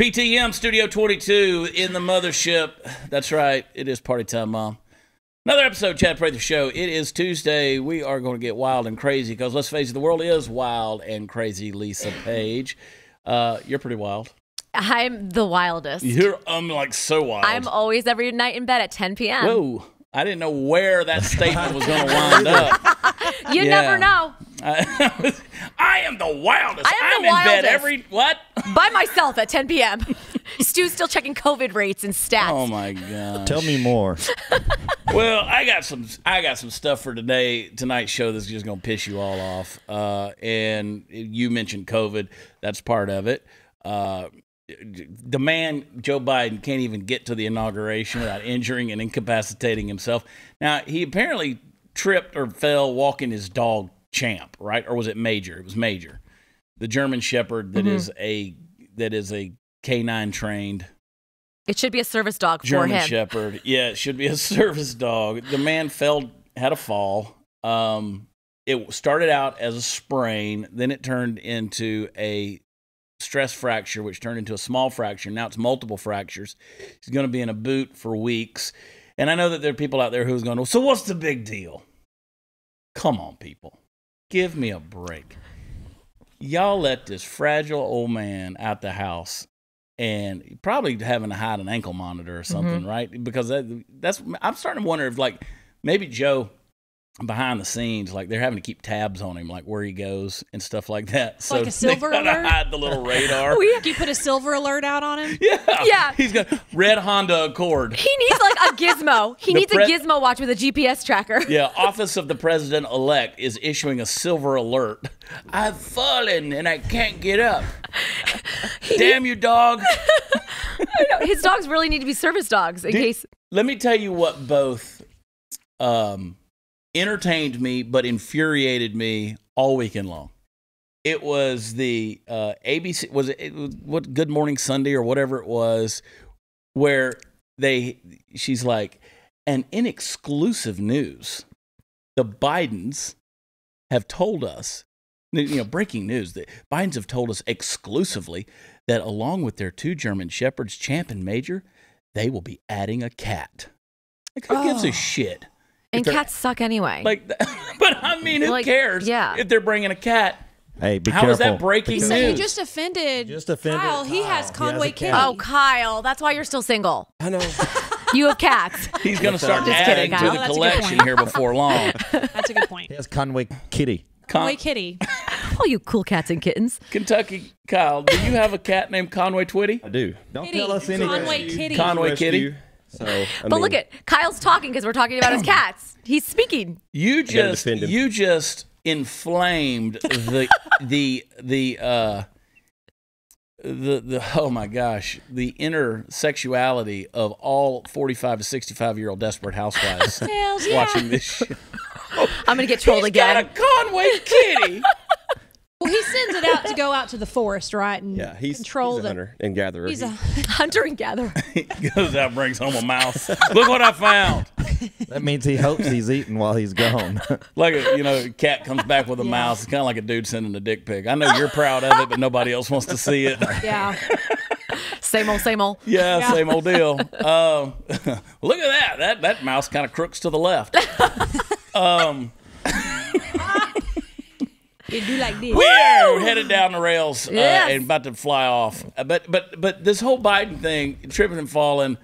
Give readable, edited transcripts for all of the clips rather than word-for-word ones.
PTM Studio 22 in the mothership. That's right. It is party time, Mom. Another episode of Chad Prather Show. It is Tuesday. We are going to get wild and crazy because, let's face it, the world is wild and crazy, Lisa Page. You're pretty wild. I'm the wildest. I'm like so wild. I'm always every night in bed at 10 p.m. Whoa. I didn't know where that statement was going to wind up. You never know. I am the wildest. I'm in bed every, what? By myself at 10 p.m. Stu's still checking COVID rates and stats. Oh, my God. Tell me more. Well, I got some stuff for tonight's show that's just going to piss you all off. And you mentioned COVID. That's part of it. The man, Joe Biden, can't even get to the inauguration without injuring and incapacitating himself. Now, he apparently tripped or fell walking his dog Champ, right? Or was it Major? It was Major, the German Shepherd that is a canine trained. It should be a service dog German for him. Shepherd. Yeah, it should be a service dog. The man had a fall. It started out as a sprain, then it turned into a stress fracture, which turned into a small fracture. Now it's multiple fractures. He's going to be in a boot for weeks. And I know that there are people out there who's going, so what's the big deal? Come on, people. Give me a break. Y'all let this fragile old man out the house and probably having to hide an ankle monitor or something, right? Because that's I'm starting to wonder if, like, maybe Joe behind the scenes, like, they're having to keep tabs on him, like where he goes and stuff like that. So like a silver they alert? hide the little radar. You put a silver alert out on him? Yeah. He's got red Honda Accord. He needs like a gizmo. He needs a gizmo watch with a GPS tracker. Yeah, Office of the President-elect is issuing a silver alert. I've fallen and I can't get up. Damn you, dog. I know. His dogs really need to be service dogs in case. Let me tell you what both entertained me but infuriated me all weekend long. It was the ABC, was it what Good Morning Sunday or whatever it was, where she's like, and in exclusive news, the Bidens have told us, breaking news, the Bidens have told us exclusively that along with their two German Shepherds, Champ and Major, they will be adding a cat. Like, who gives a shit? And cats suck anyway. Like, but I mean, who cares if they're bringing a cat? Hey, be How careful. is that breaking news? He just offended Kyle. He has Conway Kitty. Oh, Kyle, that's why you're still single. I know. You have cats. He's going to start Just adding kidding, to Kyle. the collection here before long. That's a good point. He has Conway Kitty. Conway Kitty. Oh, you cool cats and kittens. Kentucky, Kyle, do you have a cat named Conway Twitty? I do. Don't Kitty. tell us anything. Conway Kitty. Conway Kitty. So, But look at Kyle's talking because we're talking about his cats. He's speaking. You just inflamed the oh my gosh, the inner sexuality of all 45 to 65-year-old desperate housewives watching this show. I'm gonna get trolled again. Got a Conway Kitty. Well, he sends it out to go out to the forest, right? And he's a hunter and gatherer. He's a hunter and gatherer. He goes out and brings home a mouse. Look what I found. That means he hopes he's eating while he's gone. Like a cat comes back with a mouse. It's kind of like a dude sending a dick pic. I know you're proud of it, but nobody else wants to see it. Yeah. Same old, same old. Yeah, same old deal. Look at that. That mouse kind of crooks to the left. Do like this. We're headed down the rails and about to fly off. But this whole Biden thing, tripping and falling,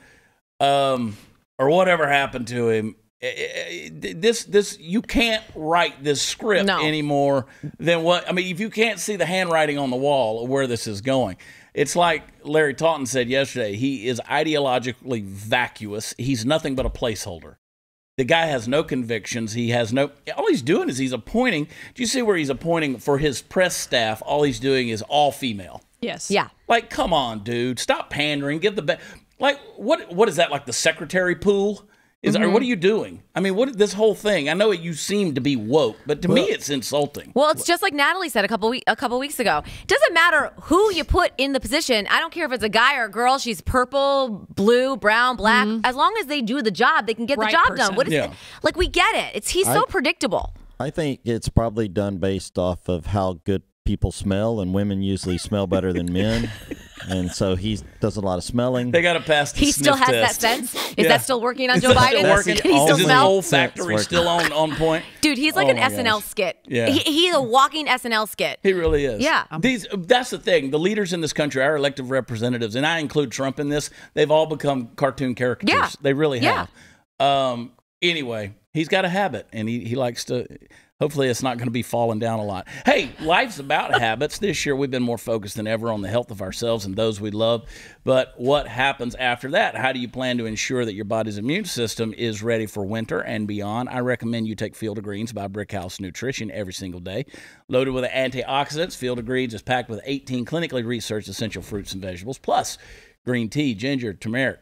or whatever happened to him, this you can't write this script anymore than what I mean. If you can't see the handwriting on the wall of where this is going, it's like Larry Taunton said yesterday. He is ideologically vacuous. He's nothing but a placeholder. The guy has no convictions. He has no. All he's doing is he's appointing. Do you see where he's appointing for his press staff? All he's doing is all female. Yes. Yeah. Like, come on, dude. Stop pandering. Give the best. Like, what is that? Like the secretary pool? Or what are you doing? I mean, what this whole thing? I know you seem to be woke, but to me, it's insulting. Well, it's just like Natalie said a couple weeks ago. It doesn't matter who you put in the position. I don't care if it's a guy or a girl. She's purple, blue, brown, black. As long as they do the job, they can get the job done. What is it? Like, we get it. He's so predictable. I think it's probably done based off of how good people smell, and women usually smell better than men. and so he does a lot of smelling. They got to pass the He still sniff has test. that sense? Is that still working on Joe Is that Biden? still working? Can he still Is his smell? olfactory still on point? Dude, he's like an my SNL gosh. skit. Yeah. He's a walking SNL skit. He really is. Yeah. That's the thing. The leaders in this country, our elected representatives, and I include Trump in this, they've all become cartoon characters. Yeah. They really Yeah. have. Anyway, he's got a habit, and he likes to... Hopefully it's not going to be falling down a lot. Hey, life's about habits. This year we've been more focused than ever on the health of ourselves and those we love. But what happens after that? How do you plan to ensure that your body's immune system is ready for winter and beyond? I recommend you take Field of Greens by Brickhouse Nutrition every single day. Loaded with antioxidants, Field of Greens is packed with 18 clinically researched essential fruits and vegetables, plus green tea, ginger, turmeric,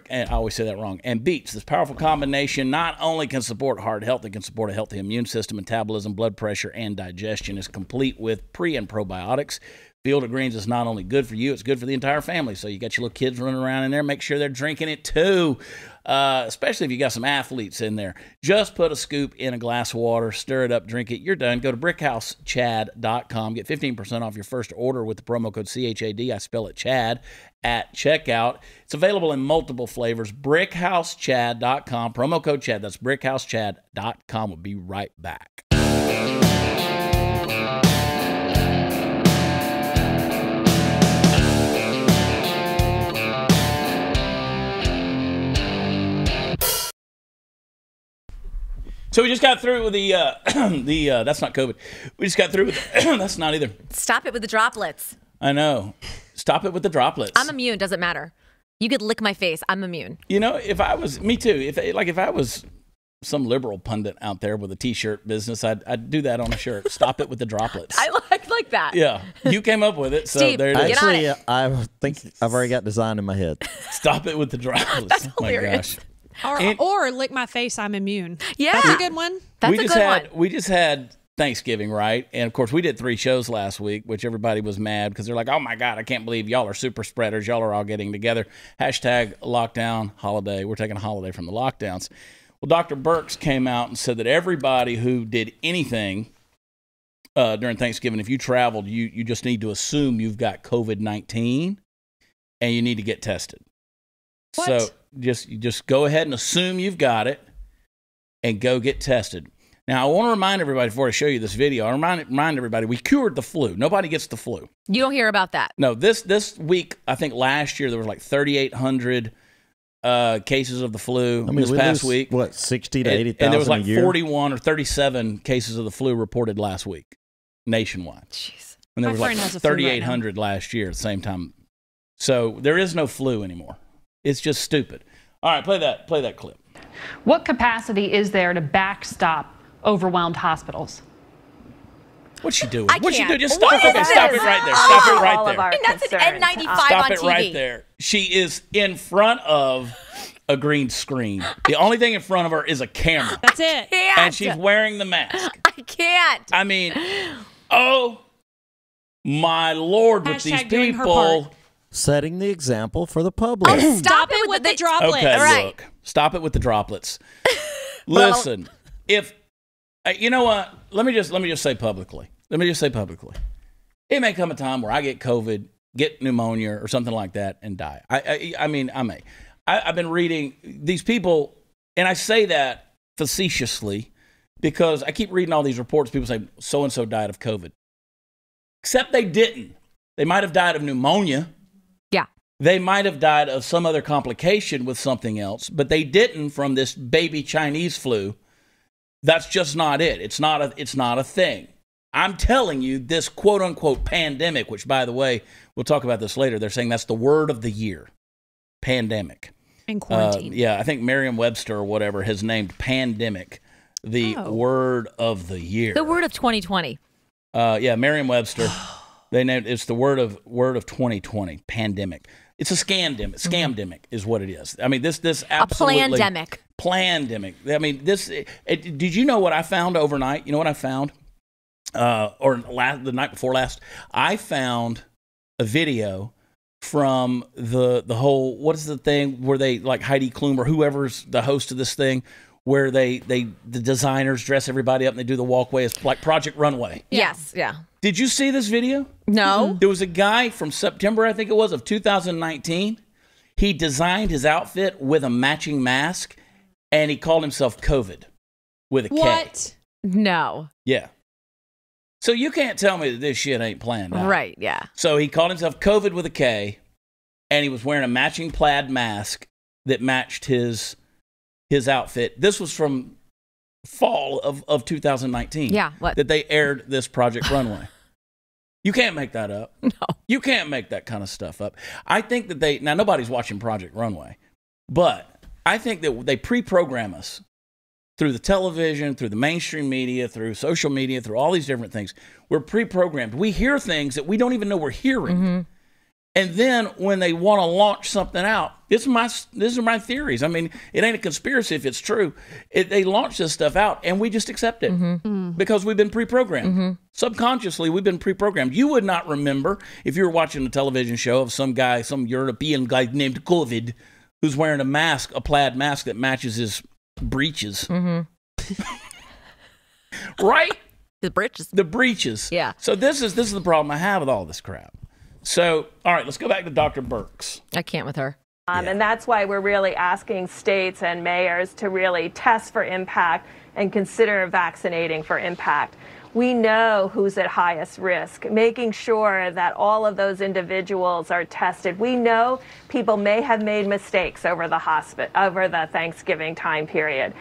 and I always say that wrong, and beets. This powerful combination not only can support heart health, it can support a healthy immune system, metabolism, blood pressure, and digestion. It's complete with pre and probiotics. Field of Greens is not only good for you, it's good for the entire family. So you got your little kids running around in there, make sure they're drinking it too, especially if you got some athletes in there. Just put a scoop in a glass of water, stir it up, drink it, you're done. Go to brickhousechad.com. Get 15% off your first order with the promo code CHAD. I spell it Chad at checkout. It's available in multiple flavors. Brickhousechad.com. Promo code Chad. That's brickhousechad.com. We'll be right back. So we just got through with the that's not COVID. We just got through with that's not either. Stop it with the droplets. I know. Stop it with the droplets. I'm immune. Doesn't matter. You could lick my face. I'm immune. You know, if I was me too. If I was some liberal pundit out there with a T-shirt business, I'd do that on a shirt. Stop it with the droplets. I like that. Yeah, you came up with it, so Steve, there it is. get on Actually, it. I think I've already got design in my head. Stop it with the droplets. That's Oh my hilarious. gosh. Or lick my face, I'm immune. Yeah. That's a good one. That's a good one. We just had Thanksgiving, right? And of course, we did 3 shows last week, which everybody was mad because they're like, "Oh my God, I can't believe y'all are super spreaders. Y'all are all getting together." Hashtag lockdown holiday. We're taking a holiday from the lockdowns. Well, Dr. Birx came out and said that everybody who did anything during Thanksgiving, if you traveled, you just need to assume you've got COVID-19 and you need to get tested. What? So just go ahead and assume you've got it and go get tested. Now, I want to remind everybody before I show you this video, I remind everybody we cured the flu. Nobody gets the flu. You don't hear about that. No, this week, I think last year there was like 3,800 cases of the flu. I mean, this we past lose, week. what, 60 to 80,000 and there was like a year? 41 or 37 cases of the flu reported last week nationwide. Jeez. And there My was like friend has a flu right now. 3,800 last year at the same time. So there is no flu anymore. It's just stupid. All right, play that clip. What capacity is there to backstop overwhelmed hospitals? What's she doing? I What's she can't. doing? Just stop What it. is Stop this? it right there. Stop it right all there. of our And that's an concerns. N95 Stop on it TV. right there. She is in front of a green screen. The only thing in front of her is a camera. That's it. Can't. And she's wearing the mask. I can't. I mean, oh my Lord, with these Hashtag doing her people. part. Setting the example for the public. Oh, Stop it with the droplets. Okay, All right. look. Stop it with the droplets. Listen, if you know what, let me just say publicly. It may come a time where I get COVID, get pneumonia, or something like that, and die. I mean, I may. I've been reading these people, and I say that facetiously because I keep reading all these reports. People say so and so died of COVID, except they didn't. They might have died of pneumonia. Yeah. They might have died of some other complication with something else, but they didn't from this baby Chinese flu. That's just not it. It's not a thing. I'm telling you, this quote unquote pandemic, which by the way, we'll talk about this later. They're saying that's the word of the year. Pandemic. In quarantine. Yeah, I think Merriam-Webster or whatever has named pandemic the word of the year. The word of 2020. Yeah, Merriam-Webster. They named it's the word of 2020. Pandemic. It's a scamdemic. Scamdemic is what it is. I mean, this absolutely A plandemic. Plandemic. I mean, did you know what I found overnight? You know what I found? The night before last, I found a video from the whole, what is the thing where they, like Heidi Klum or whoever's the host of this thing, where the designers dress everybody up and they do the walkway. It's like Project Runway. Yes, yeah. Did you see this video? No. There was a guy from September, I think it was, of 2019. He designed his outfit with a matching mask, and he called himself COVID with a K. What? No. Yeah. So you can't tell me that this shit ain't planned out. Right, yeah. So he called himself COVID with a K, and he was wearing a matching plaid mask that matched his outfit. This was from fall of 2019. Yeah, what? That they aired this Project Runway. You can't make that up. No. You can't make that kind of stuff up. I think that now nobody's watching Project Runway, but I think that they pre-program us through the television, through the mainstream media, through social media, through all these different things. We're pre-programmed. We hear things that we don't even know we're hearing. Mm-hmm. And then when they want to launch something out, these are my theories. I mean, it ain't a conspiracy if it's true. They launch this stuff out, and we just accept it because we've been pre-programmed. Subconsciously, we've been pre-programmed. You would not remember if you were watching a television show of some guy, some European guy named COVID, who's wearing a mask, a plaid mask that matches his breeches. Right? The breeches. The breeches. Yeah. So this is the problem I have with all this crap. So, all right, let's go back to Dr. Birx. I can't with her. And that's why we're really asking states and mayors to really test for impact and consider vaccinating for impact. We know who's at highest risk, making sure that all of those individuals are tested. We know people may have made mistakes over the Thanksgiving time period.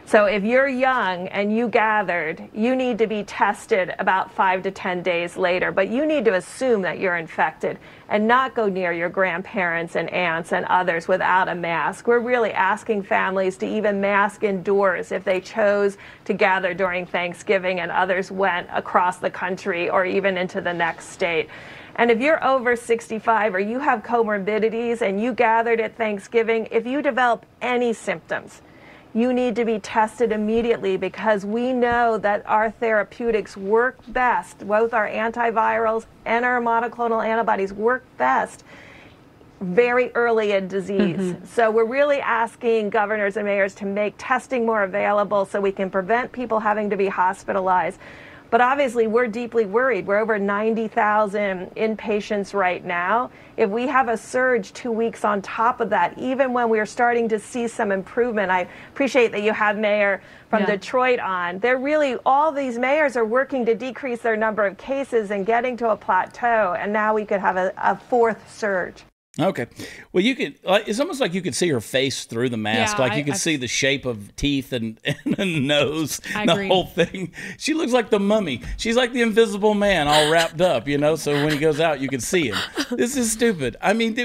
So if you're young and you gathered, you need to be tested about 5 to 10 days later, but you need to assume that you're infected and not go near your grandparents and aunts and others without a mask. We're really asking families to even mask indoors if they chose to gather during Thanksgiving and others went across the country or even into the next state. And if you're over 65 or you have comorbidities and you gathered at Thanksgiving, if you develop any symptoms, you need to be tested immediately because we know that our therapeutics work best, both our antivirals and our monoclonal antibodies work best very early in disease. So we're really asking governors and mayors to make testing more available so we can prevent people having to be hospitalized. But obviously, we're deeply worried. We're over 90,000 inpatients right now. If we have a surge 2 weeks on top of that, even when we're starting to see some improvement, I appreciate that you have Mayor from Detroit on. They're really, all these mayors are working to decrease their number of cases and getting to a plateau. And now we could have a fourth surge. Okay. Well, you could. It's almost like you could see her face through the mask. Yeah, like you could see the shape of teeth and nose, and the agree. whole thing. She looks like the mummy. She's like the Invisible Man, all wrapped up. So when he goes out, you can see him. This is stupid. I mean,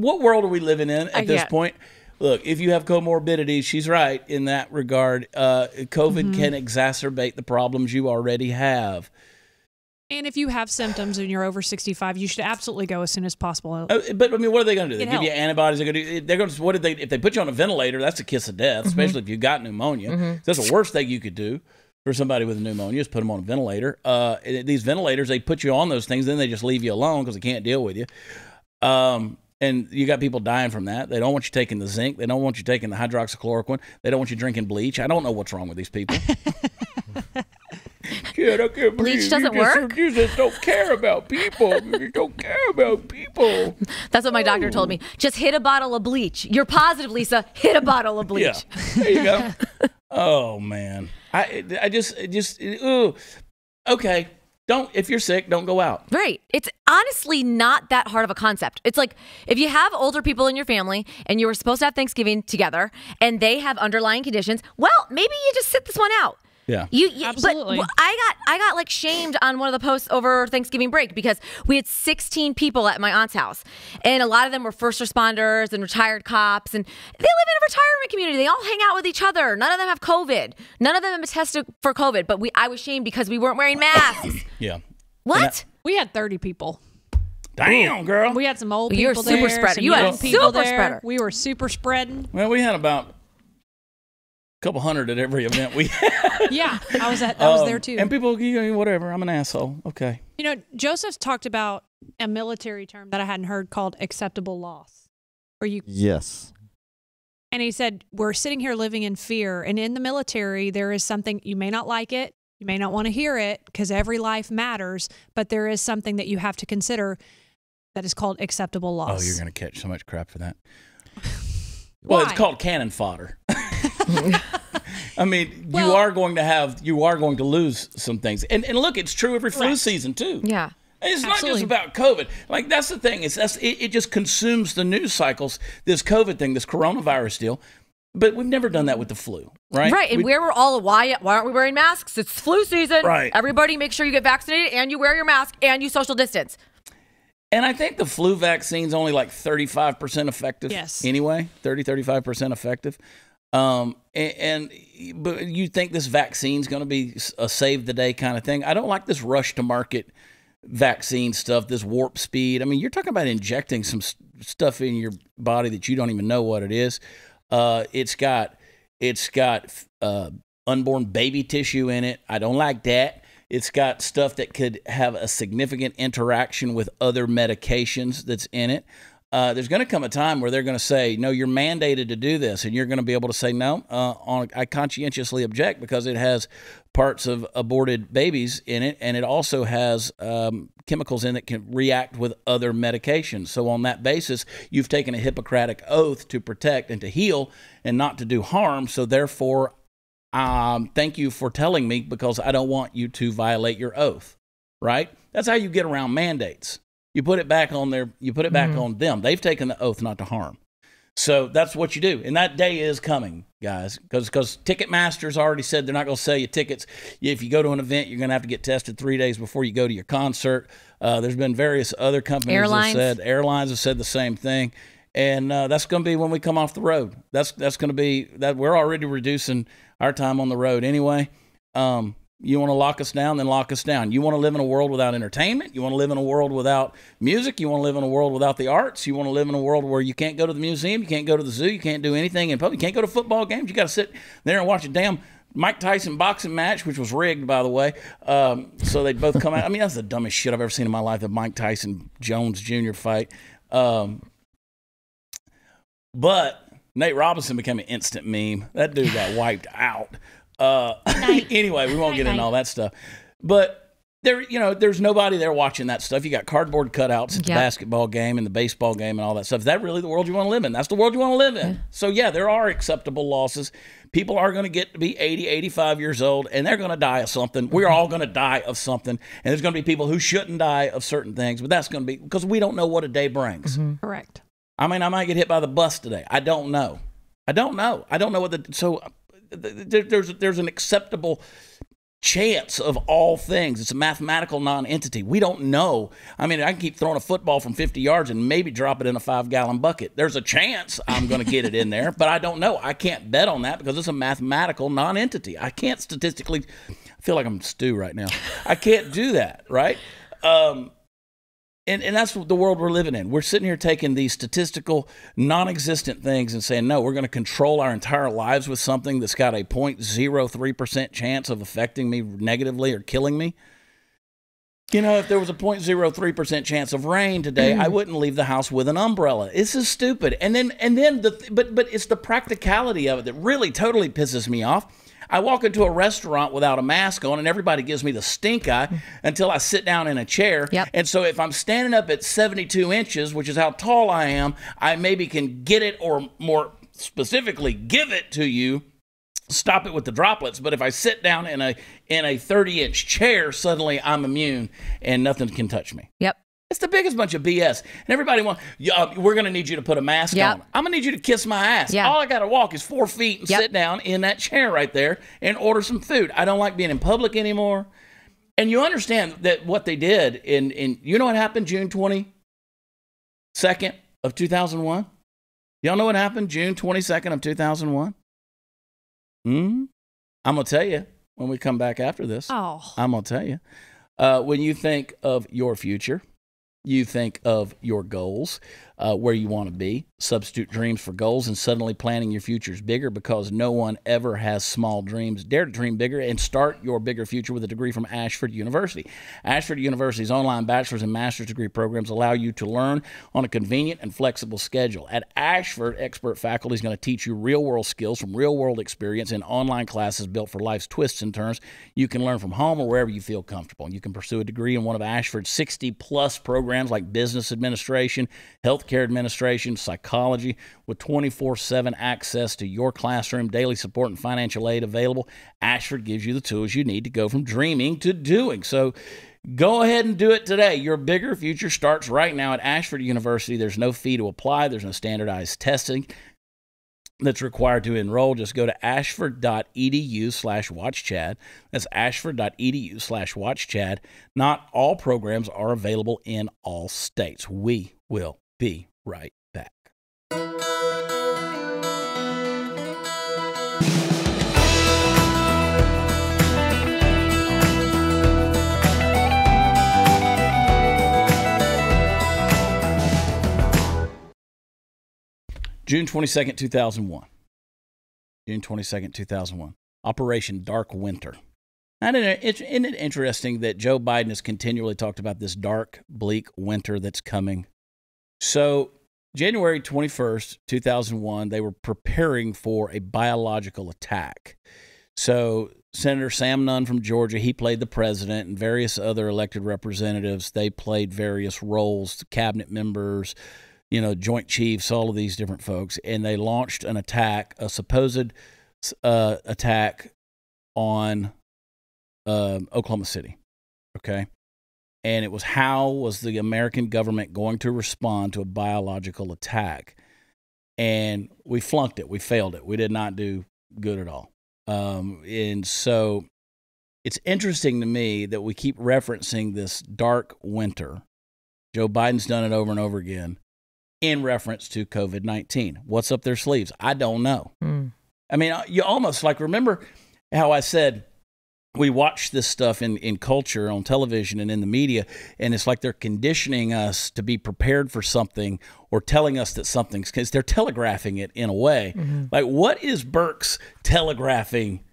what world are we living in at this point? Look, if you have comorbidities, she's right in that regard. COVID can exacerbate the problems you already have. And if you have symptoms and you're over 65, you should absolutely go as soon as possible. But I mean, what are they going to do? They Get give you help. antibodies. They're going to. What did they? If they put you on a ventilator, that's a kiss of death. Especially if you got pneumonia. That's the worst thing you could do for somebody with pneumonia is put them on a ventilator. These ventilators, they put you on those things, then they just leave you alone because they can't deal with you. And you got people dying from that. They don't want you taking the zinc. They don't want you taking the hydroxychloroquine. They don't want you drinking bleach. I don't know what's wrong with these people. Kid, I can't Bleach doesn't work? You just don't care about people. You don't care about people. That's what my doctor told me. Just hit a bottle of bleach. You're positive, Lisa. Hit a bottle of bleach. Yeah. There you go. Oh, man. I just, ooh. Okay. If you're sick, don't go out. Right. It's honestly not that hard of a concept. It's like if you have older people in your family and you were supposed to have Thanksgiving together and they have underlying conditions, well, maybe you just sit this one out. Yeah. Absolutely. But I got like shamed on one of the posts over Thanksgiving break because we had 16 people at my aunt's house. And a lot of them were first responders and retired cops. And they live in a retirement community. They all hang out with each other. None of them have COVID. None of them have been tested for COVID. But I was shamed because we weren't wearing masks. Yeah. What? We had 30 people. Damn, girl. We had some old You're people a super there. spreader. Some You had young a people super there. spreader. We were super spreading. Well, we had about couple hundred at every event we had. Yeah, I was there too. And people, whatever, I'm an asshole. Okay. Joseph's talked about a military term that I hadn't heard called acceptable loss. Yes. And he said, we're sitting here living in fear. And in the military, there is something, you may not like it, you may not want to hear it, because every life matters, but there is something that you have to consider that is called acceptable loss. Oh, you're going to catch so much crap for that. Well, it's called cannon fodder. I mean, you are going to lose some things. And look, it's true every flu season, too. Yeah. It's not just about COVID. Like, that's the thing. It just consumes the news cycles, this COVID thing, this coronavirus deal. But we've never done that with the flu, right? Right. And why aren't we wearing masks? It's flu season. Right. Everybody make sure you get vaccinated and you wear your mask and you social distance. And I think the flu vaccine's only like 35% effective. Yes. Anyway, 35% effective. But you think this vaccine's going to be a save the day kind of thing? I don't like this rush to market vaccine stuff, this warp speed. I mean, you're talking about injecting some stuff in your body that you don't even know what it is. It's got unborn baby tissue in it. I don't like that. It's got stuff that could have a significant interaction with other medications that's in it. There's going to come a time where they're going to say, no, you're mandated to do this. And you're going to be able to say, no, I conscientiously object because it has parts of aborted babies in it. And it also has chemicals in it that can react with other medications. So on that basis, you've taken a Hippocratic oath to protect and to heal and not to do harm. So therefore, thank you for telling me because I don't want you to violate your oath, right? That's how you get around mandates. You put it back on on them. They've taken the oath not to harm. So that's what you do. And that day is coming, guys, because Ticketmaster's already said they're not going to sell you tickets. If you go to an event, you're going to have to get tested 3 days before you go to your concert. There's been various other companies airlines have said the same thing. And that's going to be when we come off the road. That's going to be that we're already reducing our time on the road anyway. You want to lock us down, then lock us down. You want to live in a world without entertainment? You want to live in a world without music? You want to live in a world without the arts? You want to live in a world where you can't go to the museum, you can't go to the zoo, you can't do anything in public, you can't go to football games, you got to sit there and watch a damn Mike Tyson boxing match, which was rigged, by the way. So they'd both come out. I mean, that's the dumbest shit I've ever seen in my life, the Mike Tyson Jones Jr. fight. But Nate Robinson became an instant meme. That dude got wiped out. Anyway, we won't get into all that stuff. But there's nobody there watching that stuff. You got cardboard cutouts at the basketball game and the baseball game and all that stuff. Is that really the world you want to live in? That's the world you want to live in. So yeah, there are acceptable losses. People are going to get to be 80, 85 years old, and they're going to die of something. We're all going to die of something. And there's going to be people who shouldn't die of certain things, but that's going to be because we don't know what a day brings. Correct. I mean, I might get hit by the bus today. I don't know. I don't know what so there's an acceptable chance of all things. It's a mathematical non-entity. We don't know. I mean, I can keep throwing a football from 50 yards and maybe drop it in a 5-gallon bucket. There's a chance I'm going to get it in there, but I don't know. I can't bet on that because it's a mathematical non-entity. I can't statistically. I feel like I'm Stu right now. I can't do that, right? And that's the world we're living in. We're sitting here taking these statistical, non-existent things and saying, no, we're going to control our entire lives with something that's got a 0.03% chance of affecting me negatively or killing me. If there was a 0.03% chance of rain today, I wouldn't leave the house with an umbrella. This is stupid. But it's the practicality of it that really totally pisses me off. I walk into a restaurant without a mask on and everybody gives me the stink eye until I sit down in a chair. Yep. And so if I'm standing up at 72 inches, which is how tall I am, I maybe can get it or more specifically give it to you, stop it with the droplets. But if I sit down in a 30-inch chair, suddenly I'm immune and nothing can touch me. Yep. It's the biggest bunch of BS. And everybody wants, we're going to need you to put a mask on. I'm going to need you to kiss my ass. All I got to walk is 4 feet and sit down in that chair right there and order some food. I don't like being in public anymore. And you understand that what they did in you know what happened June 22nd of 2001? Y'all know what happened June 22nd of 2001? I'm going to tell you when we come back after this. I'm going to tell you. When you think of your future, you think of your goals. where you want to be. Substitute dreams for goals, and suddenly planning your future is bigger because no one ever has small dreams. Dare to dream bigger and start your bigger future with a degree from Ashford University. Ashford University's online bachelor's and master's degree programs allow you to learn on a convenient and flexible schedule. At Ashford, expert faculty is going to teach you real-world skills from real-world experience in online classes built for life's twists and turns. You can learn from home or wherever you feel comfortable. You can pursue a degree in one of Ashford's 60-plus programs like business administration, healthcare administration, psychology, with 24/7 access to your classroom, daily support, and financial aid available. Ashford gives you the tools you need to go from dreaming to doing. So go ahead and do it today. Your bigger future starts right now at Ashford University. There's no fee to apply. There's no standardized testing that's required to enroll. Just go to ashford.edu/watchchad. That's ashford.edu/watchchad. Not all programs are available in all states. We will be right back. June 22nd, 2001. June 22nd, 2001. Operation Dark Winter. Isn't it interesting that Joe Biden has continually talked about this dark, bleak winter that's coming? So, January 21st, 2001, they were preparing for a biological attack. So, Senator Sam Nunn from Georgia, he played the president, and various other elected representatives, they played various roles, cabinet members, Joint Chiefs, all of these different folks, and they launched an attack, a supposed attack on Oklahoma City, okay? And it was, how was the American government going to respond to a biological attack? And we flunked it. We failed it. We did not do good at all. And so it's interesting to me that we keep referencing this dark winter. Joe Biden's done it over and over again in reference to COVID-19. What's up their sleeves? I don't know. I mean, you almost remember how I said, we watch this stuff in culture, on television and in the media, and it's like they're conditioning us to be prepared for something or telling us that something's, because they're telegraphing it in a way. Like, what is Birx telegraphing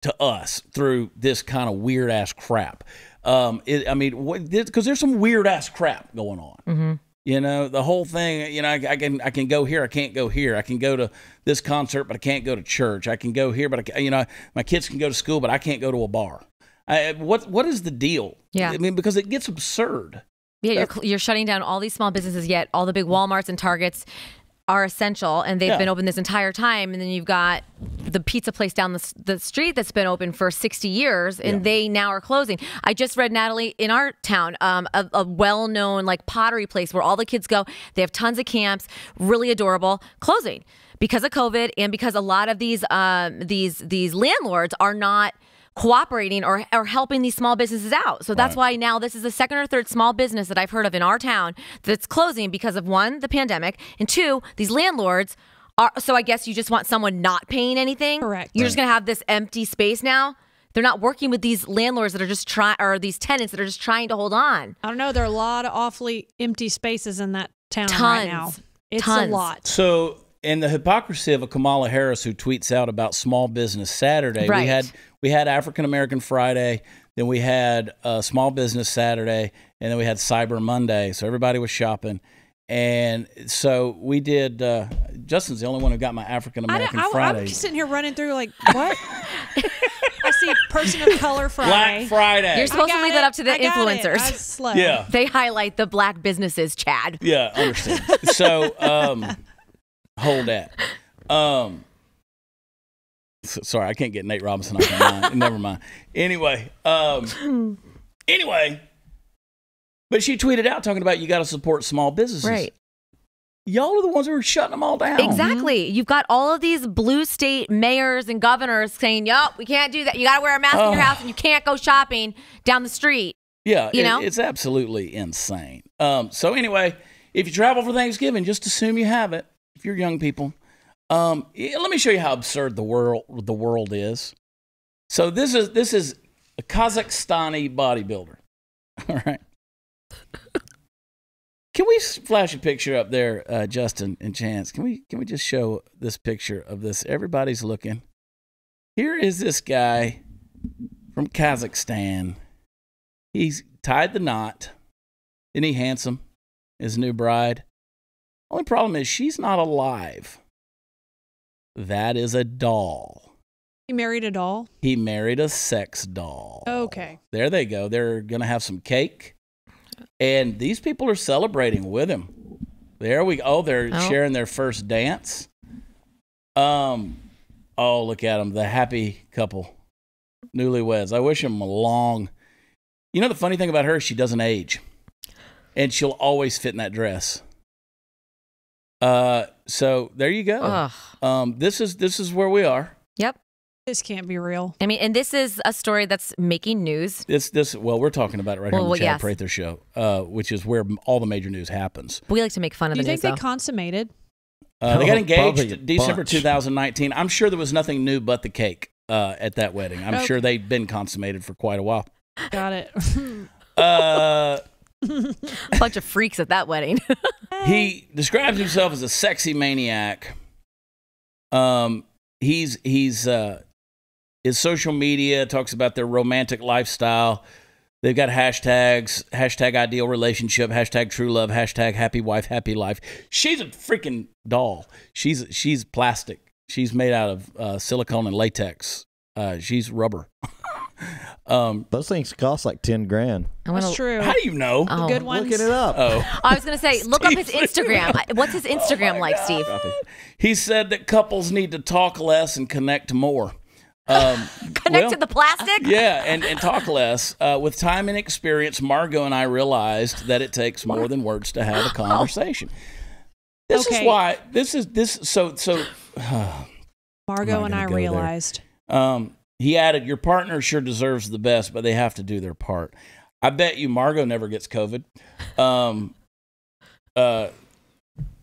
to us through this kind of weird-ass crap? Because there's some weird-ass crap going on. The whole thing, I can go here, I can't go here. I can go to this concert, but I can't go to church. I can go here, but my kids can go to school, but I can't go to a bar. What is the deal? Yeah. I mean, because it gets absurd. Yeah, you're shutting down all these small businesses, yet all the big Walmarts and Targets are essential, and they've been open this entire time. And then you've got the pizza place down the street that's been open for 60 years, and they now are closing. I just read, Natalie, in our town, a well-known pottery place where all the kids go. They have tons of camps, really adorable, closing because of COVID, and because a lot of these landlords are not cooperating or helping these small businesses out. So that's why now this is the second or third small business that I've heard of in our town that's closing because of, one, the pandemic, and two, these landlords are. So I guess you just want someone not paying anything. Correct. You're just going to have this empty space now. They're not working with these landlords that are just or these tenants that are just trying to hold on. I don't know. There are a lot of awfully empty spaces in that town right now. It's a lot. So, and the hypocrisy of a Kamala Harris who tweets out about Small Business Saturday. Right. We had African American Friday, then we had Small Business Saturday, and then we had Cyber Monday. So everybody was shopping. And so we did, Justin's the only one who got my African American Friday. I'm just sitting here running through what? I see person of color Friday. Black Friday. You're supposed to leave that up to the influencers. I was slow. Yeah. They highlight the black businesses, Chad. Yeah, understand. So, hold that. Sorry, I can't get Nate Robinson off my mind. Never mind. Anyway, but she tweeted out talking about you got to support small businesses. Right. Y'all are the ones who are shutting them all down. Exactly. You've got all of these blue state mayors and governors saying, "Yo, we can't do that. You got to wear a mask in your house, and you can't go shopping down the street." Yeah, know? It's absolutely insane. So anyway, if you travel for Thanksgiving, just assume you have it. If you're young people. Let me show you how absurd the world is. So this is a Kazakhstani bodybuilder. All right. Can we flash a picture up there, Justin and Chance? Can we just show this picture of this? Everybody's looking. Here is this guy from Kazakhstan. He's tied the knot. Isn't he handsome? His new bride. Only problem is she's not alive. That is a doll. He married a doll? He married a sex doll. Okay. There they go. They're going to have some cake. And these people are celebrating with him. There we go. Oh, they're sharing their first dance. Oh, look at them. The happy couple. Newlyweds. I wish them a long... You know the funny thing about her? She doesn't age. And she'll always fit in that dress. So there you go. This is where we are. Yep. This can't be real. I mean, and this is a story that's making news. Well, we're talking about it right here on the Chad Prather Show, which is where all the major news happens. We like to make fun of the news. Do you think they consummated? They got engaged December 2019. I'm sure there was nothing new but the cake at that wedding. I'm sure they'd been consummated for quite a while. Got it. A bunch of freaks at that wedding. He describes himself as a sexy maniac. His social media talks about their romantic lifestyle. They've got hashtags, hashtag ideal relationship, hashtag true love, hashtag happy wife, happy life. She's a freaking doll. She's plastic. She's made out of silicone and latex. She's rubber. Those things cost like 10 grand. That's true. How do you know? The good ones. Looking it up. I was going to say, look up his Instagram. What's his Instagram like, Steve? He said that couples need to talk less and connect more. Connect to the plastic? Yeah, and talk less. With time and experience, Margot and I realized that it takes more than words to have a conversation. This is why. So. Margot and I realized. He added, your partner sure deserves the best, but they have to do their part. I bet you Margot never gets COVID.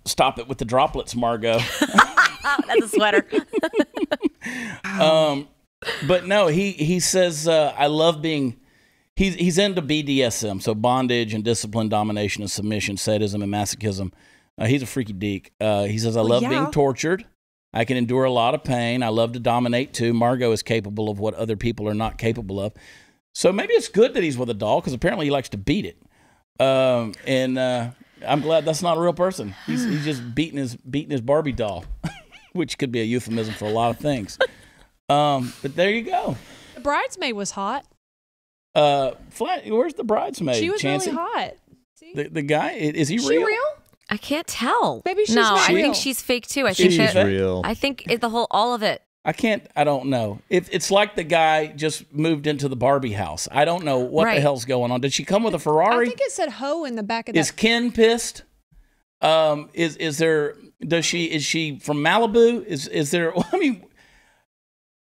Stop it with the droplets, Margot. That's a sweater. But no, he says, I love being, he's into BDSM, so bondage and discipline, domination and submission, sadism and masochism. He's a freaky deek. He says, I love being tortured. I can endure a lot of pain. I love to dominate too. Margot is capable of what other people are not capable of. So maybe it's good that he's with a doll because apparently he likes to beat it. And I'm glad that's not a real person. He's just beating his Barbie doll, which could be a euphemism for a lot of things. But there you go. The bridesmaid was hot. Where's the bridesmaid? She was Chancey? really hot. See? The guy, is he She real? I can't tell. Maybe she's no. not I real. think she's fake too. She's real. I think all of it. I don't know. It's like the guy just moved into the Barbie house. I don't know what the hell's going on. Did she come with a Ferrari? I think it said "ho" in the back of that. Is Ken pissed? Is she from Malibu? Is there? I mean,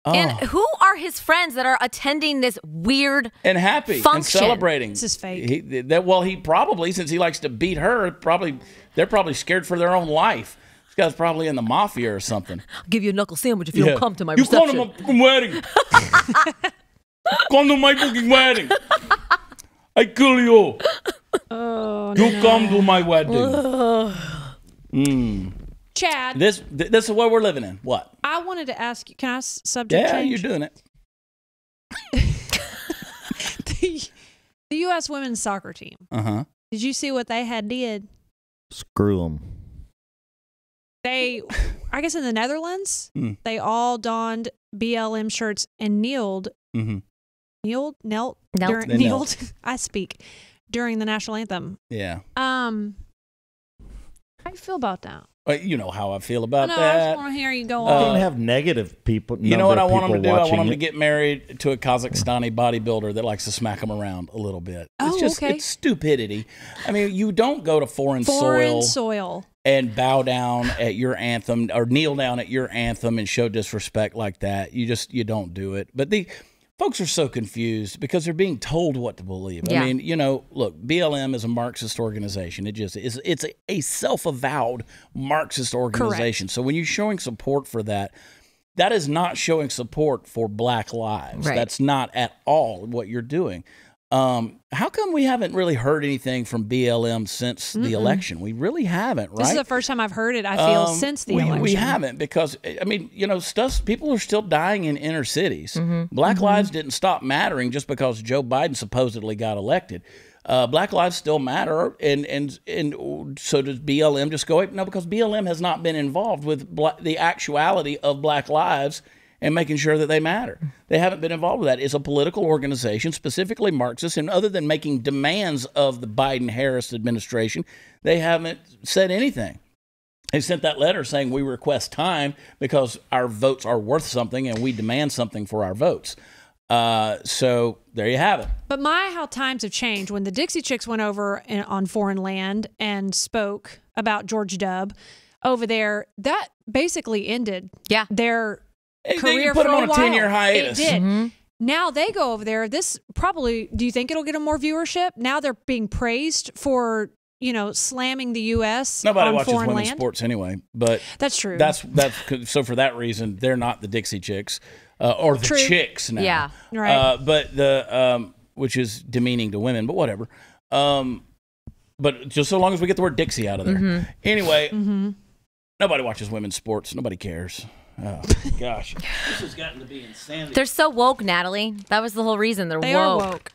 and who are his friends that are attending this weird and happy function? And celebrating? This is fake. He probably, since he likes to beat her, they're probably scared for their own life. This guy's probably in the mafia or something. I'll give you a knuckle sandwich if you don't come to my reception. You come to my wedding. Come to my fucking wedding. I kill you. You come to my wedding. Chad. This is what we're living in. What? I wanted to ask you, can I subject change? Yeah, you're doing it. The U.S. women's soccer team. Uh-huh. Did you see what they did? Screw them. I guess in the Netherlands, they all donned BLM shirts and knelt. I speak during the national anthem. Yeah. How do you feel about that? You know how I feel about I that. just want to hear you go I on. didn't have negative people. You know what I want them to do? I want them to it. get married to a Kazakhstani bodybuilder that likes to smack them around a little bit. It's stupidity. I mean, you don't go to foreign soil and bow down at your anthem or kneel down at your anthem and show disrespect like that. You don't do it. But the folks are so confused because they're being told what to believe. Yeah. I mean, look, BLM is a Marxist organization. It just is. It's a self-avowed Marxist organization. Correct. So when you're showing support for that, that is not showing support for Black lives. Right. That's not at all what you're doing. How come we haven't really heard anything from BLM since the election? We really haven't, right? This is the first time I've heard it, I feel, since the election. We haven't, because, I mean, you know, people are still dying in inner cities. Black lives didn't stop mattering just because Joe Biden supposedly got elected. Black lives still matter, and so does BLM just go? No, because BLM has not been involved with the actuality of black lives and making sure that they matter. They haven't been involved with that. It's a political organization, specifically Marxist, and other than making demands of the Biden-Harris administration, they haven't said anything. They sent that letter saying we request time because our votes are worth something and we demand something for our votes. So there you have it. But how times have changed. When the Dixie Chicks went over on foreign land and spoke about George W. over there, that basically ended their career. Put for them on a a while. 10-year hiatus. It did. Now they go over there. This probably, do you think it'll get a more viewership? Now they're being praised for, you know, slamming the U.S. Nobody on watches foreign women's land. sports anyway, but that's true. That's so for that reason, they're not the Dixie Chicks or the Chicks now. Yeah, right. But the which is demeaning to women, but whatever. But just so long as we get the word Dixie out of there. Anyway, nobody watches women's sports. Nobody cares. Oh, gosh. This has gotten to be insanity. They're so woke, Natalie. That was the whole reason. They are woke.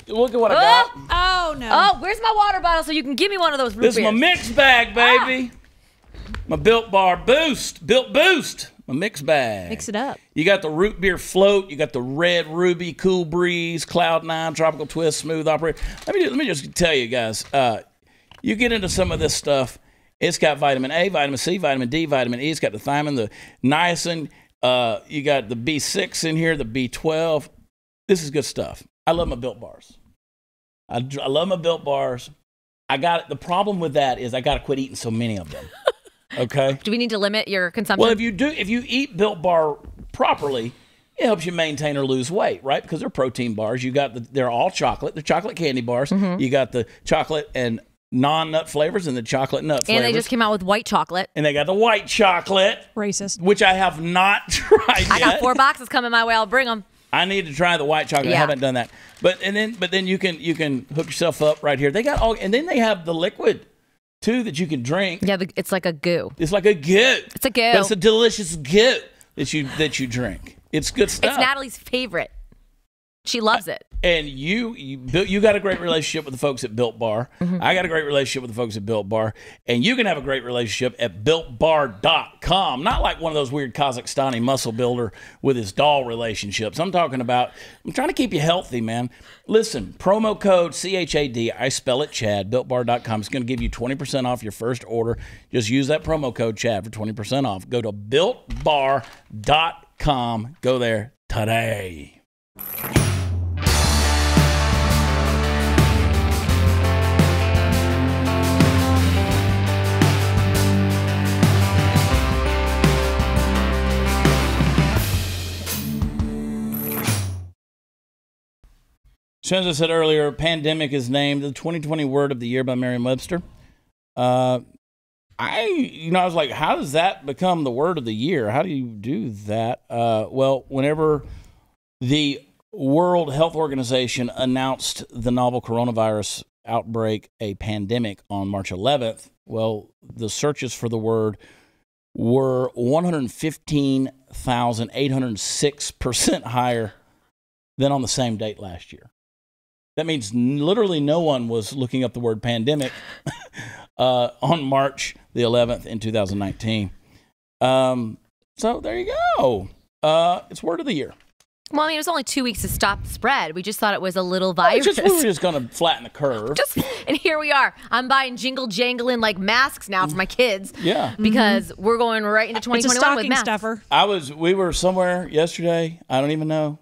Look at what I got. Oh, no. Oh, where's my water bottle so you can give me one of those root This is beers? my mix bag, baby. My Built Bar Boost. Built Boost. My mix bag. Mix it up. You got the root beer float. You got the Red Ruby, Cool Breeze, Cloud 9, Tropical Twist, Smooth Operator. Let me just tell you guys, you get into some of this stuff, it's got vitamin A, vitamin C, vitamin D, vitamin E. It's got the thiamine, the niacin. You got the B6 in here, the B12. This is good stuff. I love my Built Bars. I love my Built Bars. The problem with that is I got to quit eating so many of them. Okay? Do we need to limit your consumption? Well, if you eat Built Bar properly, it helps you maintain or lose weight, right? Because they're protein bars. They're all chocolate. They're chocolate candy bars. You got the chocolate and non-nut flavors and the chocolate nut flavors. And they just came out with white chocolate. And they got the white chocolate. Racist. Which I have not tried yet. I got 4 boxes coming my way. I'll bring them. I need to try the white chocolate. I haven't done that. But then you can hook yourself up right here. They got and then they have the liquid too that you can drink. Yeah, it's like a goo. It's like a goo. It's a goo. But it's a delicious goo that you drink. It's good stuff. It's Natalie's favorite. She loves it. And you got a great relationship with the folks at Built Bar. I got a great relationship with the folks at Built Bar. And you can have a great relationship at BuiltBar.com. Not like one of those weird Kazakhstani muscle builder with his doll relationships. I'm trying to keep you healthy, man. Listen, promo code CHAD, I spell it Chad, BuiltBar.com. It's going to give you 20% off your first order. Just use that promo code Chad for 20% off. Go to BuiltBar.com. Go there today. As I said earlier, pandemic is named the 2020 word of the year by Merriam-Webster. I was like, how does that become the word of the year? How do you do that? Well, whenever the World Health Organization announced the novel coronavirus outbreak a pandemic on March 11th, well, the searches for the word were 115,806% higher than on the same date last year. That means literally no one was looking up the word pandemic on March the 11th in 2019. So there you go. It's word of the year. Well, I mean, it was only 2 weeks to stop the spread. We just thought it was a little virus. We were just going to flatten the curve. And here we are. I'm buying jingle-jangling like masks now for my kids. Yeah. Because we're going right into 2021 with masks. Stuffer. We were somewhere yesterday. I don't even know.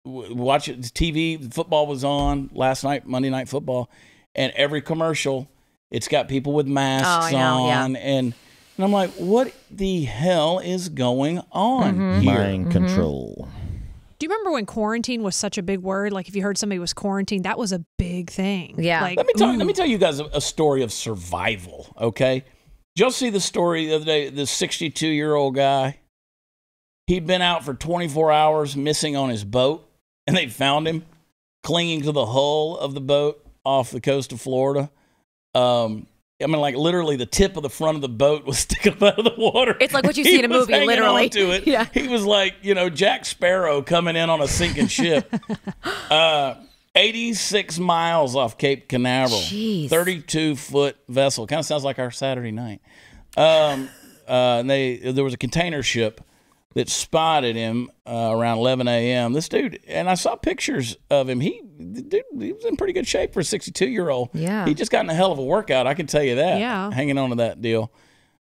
Watch it. TV, football was on last night, Monday Night Football, and every commercial, it's got people with masks on, and I'm like, what the hell is going on here? Mind control. Do you remember when quarantine was such a big word? Like if you heard somebody was quarantined, that was a big thing. Yeah. Like, Let me tell you guys a story of survival, okay? Did y'all see the story the other day, this 62-year-old guy? He'd been out for 24 hours missing on his boat. and they found him clinging to the hull of the boat off the coast of Florida. I mean, like literally the tip of the front of the boat was sticking up out of the water. It's like what you see in a movie, literally. To it. Yeah. He was like, Jack Sparrow coming in on a sinking ship. 86 miles off Cape Canaveral. Jeez. 32-foot vessel. Kind of sounds like our Saturday night. And there was a container ship that spotted him around 11 a.m. This dude, and I saw pictures of him. He was in pretty good shape for a 62-year-old. Yeah. He just got in a hell of a workout, I can tell you that. Yeah. Hanging on to that deal.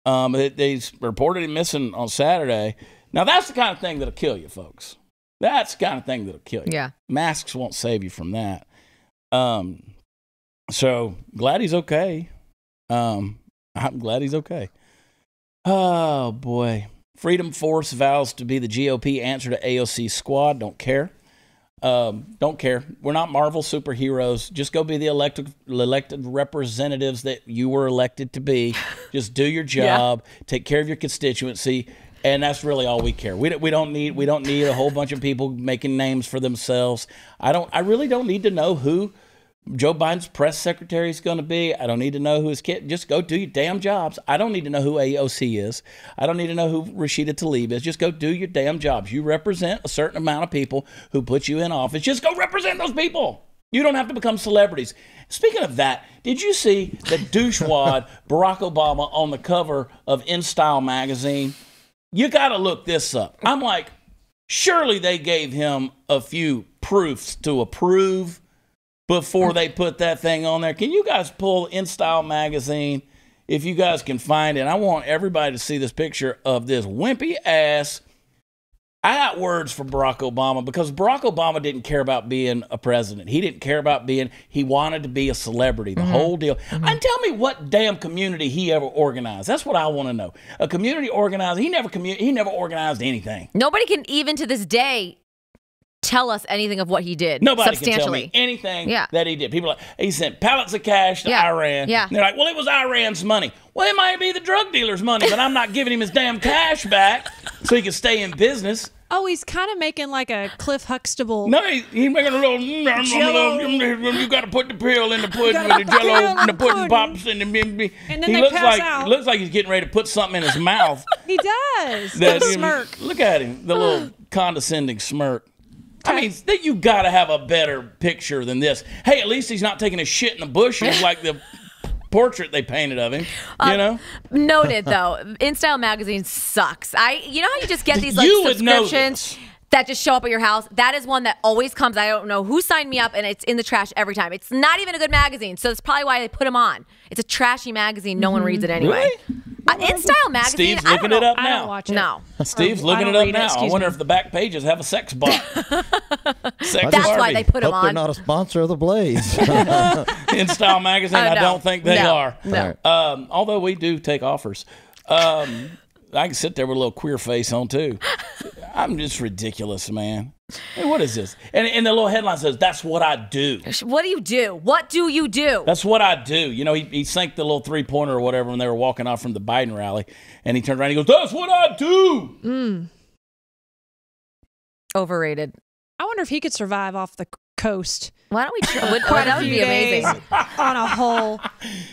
They reported him missing on Saturday. Now, that's the kind of thing that'll kill you, folks. That's the kind of thing that'll kill you. Yeah. Masks won't save you from that. So, glad he's okay. I'm glad he's okay. Oh, boy. Freedom Force vows to be the GOP answer to AOC squad. Don't care. Don't care. We're not Marvel superheroes. Just go be the elected representatives that you were elected to be. Just do your job. Yeah. Take care of your constituency. And that's really all we care. We don't need a whole bunch of people making names for themselves. I really don't need to know who Joe Biden's press secretary is going to be. I don't need to know who his kid. Just go do your damn jobs. I don't need to know who AOC is. I don't need to know who Rashida Tlaib is. Just go do your damn jobs. You represent a certain amount of people who put you in office. Just go represent those people. You don't have to become celebrities. Speaking of that, did you see the douchewad Barack Obama on the cover of InStyle magazine? You got to look this up. I'm like, surely they gave him a few proofs to approve before they put that thing on there. Can you guys pull InStyle magazine if you guys can find it? I want everybody to see this picture of this wimpy ass. I got words for Barack Obama because Barack Obama didn't care about being a president. He didn't care about he wanted to be a celebrity, the whole deal. And tell me what damn community he ever organized. That's what I want to know. A community organizer, he never organized anything. Nobody can even to this day tell us anything of what he did. Nobody can tell me anything that he did. People are like, he sent pallets of cash to Iran. Yeah. And they're like, well, it was Iran's money. Well, it might be the drug dealer's money, but I'm not giving him his damn cash back so he can stay in business. Oh, he's kind of making like a Cliff Huxtable. No, he's making a little, you got to put the pill in the pudding with the jello and the pudding pops and then he looks like he's getting ready to put something in his mouth. He does. The smirk. Look at him, the little condescending smirk. I mean, you got to have a better picture than this. Hey, at least he's not taking a shit in the bushes like the portrait they painted of him, Noted, though. InStyle magazine sucks. You know how you just get these subscriptions that just show up at your house? That is one that always comes. I don't know who signed me up, and it's in the trash every time. It's not even a good magazine, so that's probably why they put them on. It's a trashy magazine. No one reads it anyway. Really? InStyle magazine. Steve's looking it up now. I don't watch it. No. Steve's looking it up now. I wonder if the back pages have a sex bot. That's why they put them Hope on. they're not a sponsor of the Blaze. InStyle magazine, I don't think they are. No. Although we do take offers. I can sit there with a little queer face on too. I'm just ridiculous, man. Hey, what is this? And the little headline says, "That's what I do." What do you do? What do you do? That's what I do. He sank the little 3-pointer or whatever when they were walking off from the Biden rally, and he turned around and he goes, "That's what I do." Overrated. I wonder if he could survive off the coast. Why don't we try? That would be amazing. On a hole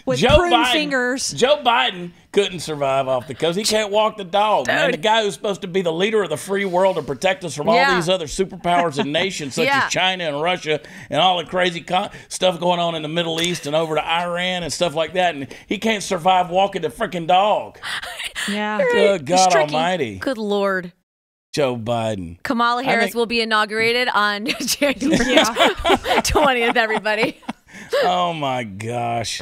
with prune fingers. Joe Biden couldn't survive off the coast. He can't walk the dog, man. The guy who's supposed to be the leader of the free world to protect us from all these other superpowers and nations such as China and Russia and all the crazy stuff going on in the Middle East and over to Iran and stuff like that. And he can't survive walking the freaking dog. Yeah. Good God Almighty. Good Lord. Joe Biden. Kamala Harris will be inaugurated on January 20th, everybody. Oh, my gosh.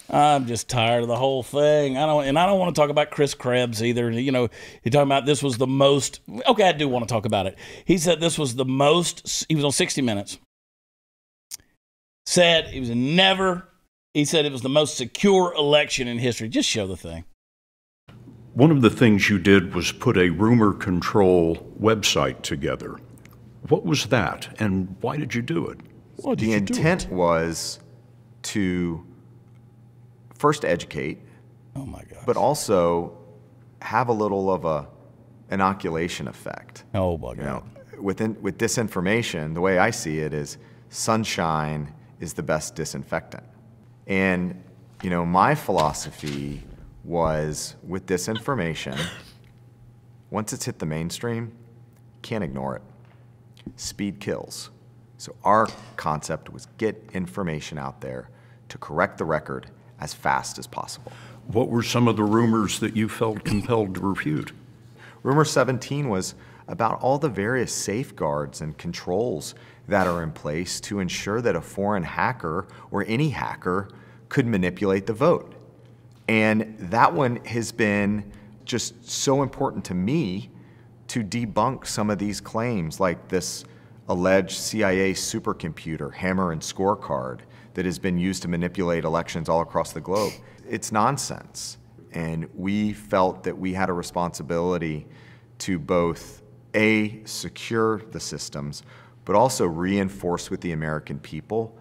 I'm just tired of the whole thing. I don't want to talk about Chris Krebs either. You're talking about this was the most. Okay, I do want to talk about it. He said this was the most. He was on 60 Minutes. Said he said it was the most secure election in history. Just show the thing. One of the things you did was put a rumor control website together. What was that, and why did you do it? The intent was to first educate, but also have a little of a inoculation effect. Oh my God! with disinformation, the way I see it is sunshine is the best disinfectant. And, you know, my philosophy was with disinformation, once it's hit the mainstream, can't ignore it. Speed kills. So our concept was get information out there to correct the record as fast as possible. What were some of the rumors that you felt compelled to refute? Rumor 17 was about all the various safeguards and controls that are in place to ensure that a foreign hacker or any hacker could manipulate the vote. And that one has been just so important to me to debunk some of these claims, like this alleged CIA supercomputer, hammer and scorecard, that has been used to manipulate elections all across the globe. It's nonsense. And we felt that we had a responsibility to both, A, secure the systems, but also reinforce with the American people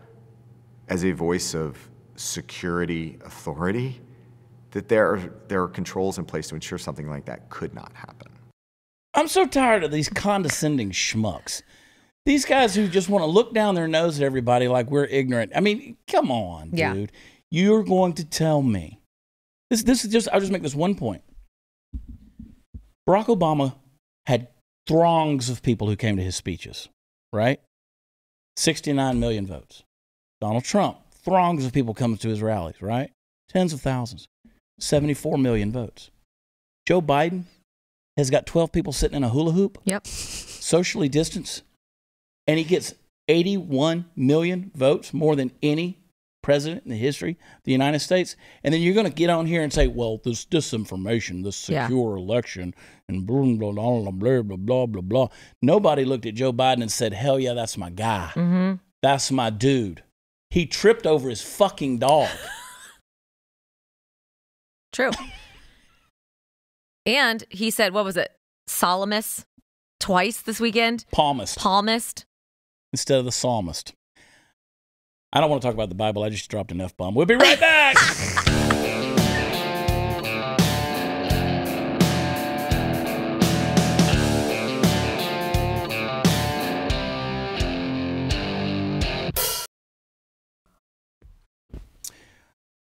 as a voice of security authority that there are controls in place to ensure something like that could not happen. I'm so tired of these condescending schmucks. These guys who just want to look down their nose at everybody like we're ignorant. I mean, come on, dude. You're going to tell me. This is just, I'll just make this one point. Barack Obama had throngs of people who came to his speeches, right? 69 million votes. Donald Trump, throngs of people coming to his rallies, right? Tens of thousands. 74 million votes. Joe Biden has got 12 people sitting in a hula hoop. Yep. Socially distanced. And he gets 81 million votes, more than any president in the history of the United States. And then you're going to get on here and say, well, this disinformation, this secure election, and blah, blah, blah, blah, blah, blah, blah, blah. Nobody looked at Joe Biden and said, hell yeah, that's my guy. Mm-hmm. That's my dude. He tripped over his fucking dog. True. And he said, what was it? Solemnist twice this weekend? Palmist. Instead of the psalmist. I don't want to talk about the Bible. I just dropped an F-bomb. We'll be right back.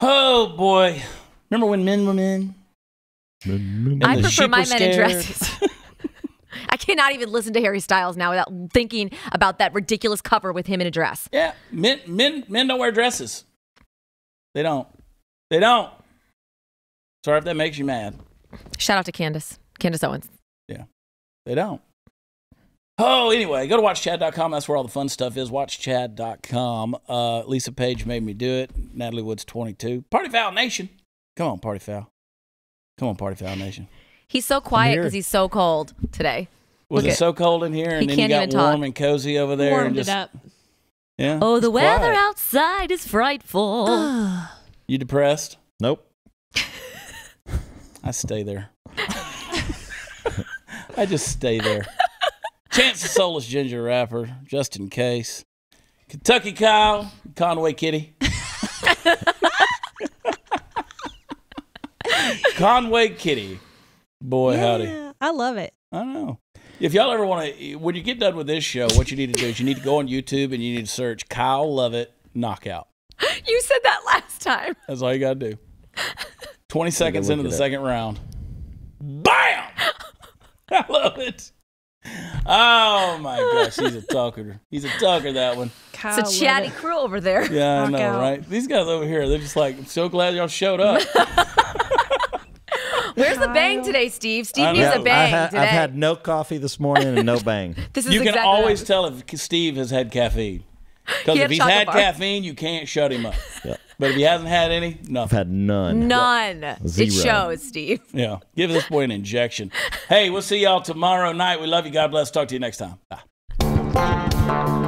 Oh, boy. Remember when men were men? I prefer my men in dresses. I cannot even listen to Harry Styles now without thinking about that ridiculous cover with him in a dress. Yeah, men don't wear dresses. They don't. Sorry if that makes you mad. Shout out to Candace Owens. Yeah, they don't. Oh, anyway, go to watchchad.com. That's where all the fun stuff is. Watchchad.com. Lisa Page made me do it. Natalie Wood's 22. Party Foul Nation. Come on, Party Foul. Come on, Party Foul Nation. He's so quiet because he's so cold today. Was it so cold in here? And then you got warm and cozy over there. Warmed it up. Yeah. Oh, the weather outside is frightful. You depressed? Nope. I stay there. I just stay there. Chance the Soulless Ginger Rapper, just in case. Kentucky Kyle, Conway Kitty. Conway Kitty. Boy, howdy. I love it. I know. If y'all ever want to, when you get done with this show, what you need to do is you need to go on YouTube and you need to search Kyle Lovett Knockout. You said that last time. That's all you got to do. 20 seconds into the second round. Bam! I love it. Oh, my gosh. He's a talker. He's a talker, that one. Kyle, it's a chatty crew over there. Yeah, I know, right? These guys over here, they're just like, I'm so glad y'all showed up. Where's the bang today, Steve? Steve needs a bang today. I've had no coffee this morning and no bang. You can always tell if Steve has had caffeine. Because if he's had caffeine, you can't shut him up. Yep. But if he hasn't had any, nothing. I've had none. None. Zero. It shows, Steve. Yeah. Give this boy an injection. Hey, we'll see y'all tomorrow night. We love you. God bless. Talk to you next time. Bye.